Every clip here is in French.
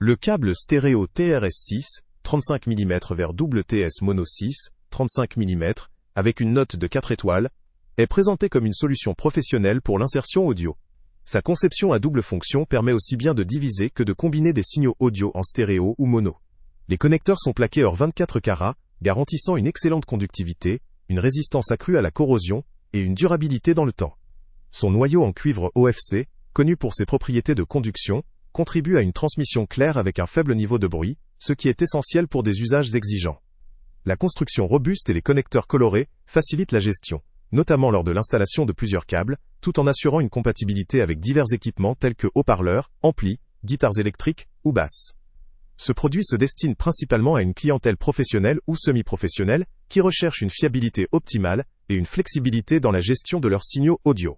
Le câble stéréo TRS6, 35 mm vers WTS Mono 6, 35 mm, avec une note de 4 étoiles, est présenté comme une solution professionnelle pour l'insertion audio. Sa conception à double fonction permet aussi bien de diviser que de combiner des signaux audio en stéréo ou mono. Les connecteurs sont plaqués hors 24 carats, garantissant une excellente conductivité, une résistance accrue à la corrosion et une durabilité dans le temps. Son noyau en cuivre OFC, connu pour ses propriétés de conduction, contribue à une transmission claire avec un faible niveau de bruit, ce qui est essentiel pour des usages exigeants. La construction robuste et les connecteurs colorés facilitent la gestion, notamment lors de l'installation de plusieurs câbles, tout en assurant une compatibilité avec divers équipements tels que haut-parleurs, amplis, guitares électriques ou basses. Ce produit se destine principalement à une clientèle professionnelle ou semi-professionnelle qui recherche une fiabilité optimale et une flexibilité dans la gestion de leurs signaux audio.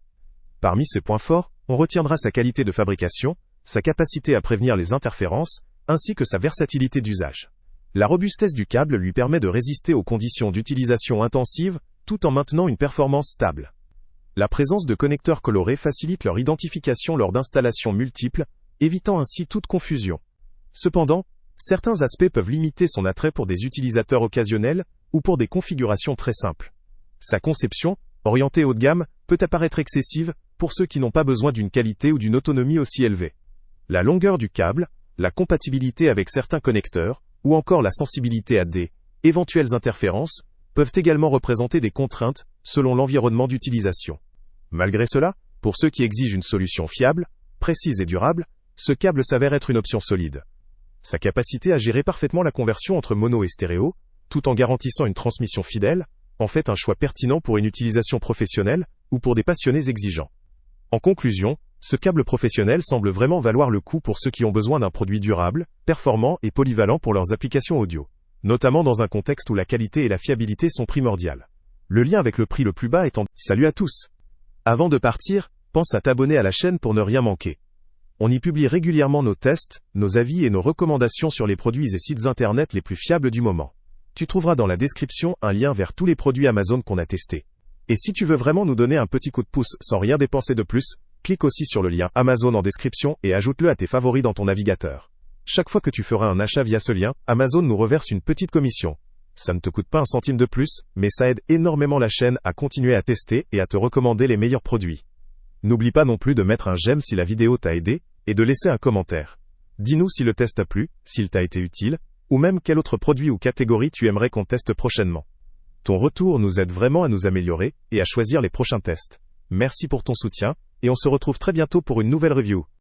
Parmi ses points forts, on retiendra sa qualité de fabrication, sa capacité à prévenir les interférences, ainsi que sa versatilité d'usage. La robustesse du câble lui permet de résister aux conditions d'utilisation intensive, tout en maintenant une performance stable. La présence de connecteurs colorés facilite leur identification lors d'installations multiples, évitant ainsi toute confusion. Cependant, certains aspects peuvent limiter son attrait pour des utilisateurs occasionnels ou pour des configurations très simples. Sa conception, orientée haut de gamme, peut apparaître excessive pour ceux qui n'ont pas besoin d'une qualité ou d'une autonomie aussi élevée. La longueur du câble, la compatibilité avec certains connecteurs, ou encore la sensibilité à des éventuelles interférences, peuvent également représenter des contraintes selon l'environnement d'utilisation. Malgré cela, pour ceux qui exigent une solution fiable, précise et durable, ce câble s'avère être une option solide. Sa capacité à gérer parfaitement la conversion entre mono et stéréo, tout en garantissant une transmission fidèle, en fait un choix pertinent pour une utilisation professionnelle ou pour des passionnés exigeants. En conclusion, ce câble professionnel semble vraiment valoir le coup pour ceux qui ont besoin d'un produit durable, performant et polyvalent pour leurs applications audio, notamment dans un contexte où la qualité et la fiabilité sont primordiales. Le lien avec le prix le plus bas étant... Salut à tous! Avant de partir, pense à t'abonner à la chaîne pour ne rien manquer. On y publie régulièrement nos tests, nos avis et nos recommandations sur les produits et sites internet les plus fiables du moment. Tu trouveras dans la description un lien vers tous les produits Amazon qu'on a testés. Et si tu veux vraiment nous donner un petit coup de pouce sans rien dépenser de plus, clique aussi sur le lien Amazon en description et ajoute-le à tes favoris dans ton navigateur. Chaque fois que tu feras un achat via ce lien, Amazon nous reverse une petite commission. Ça ne te coûte pas un centime de plus, mais ça aide énormément la chaîne à continuer à tester et à te recommander les meilleurs produits. N'oublie pas non plus de mettre un j'aime si la vidéo t'a aidé, et de laisser un commentaire. Dis-nous si le test t'a plu, s'il t'a été utile, ou même quel autre produit ou catégorie tu aimerais qu'on teste prochainement. Ton retour nous aide vraiment à nous améliorer et à choisir les prochains tests. Merci pour ton soutien, et on se retrouve très bientôt pour une nouvelle review.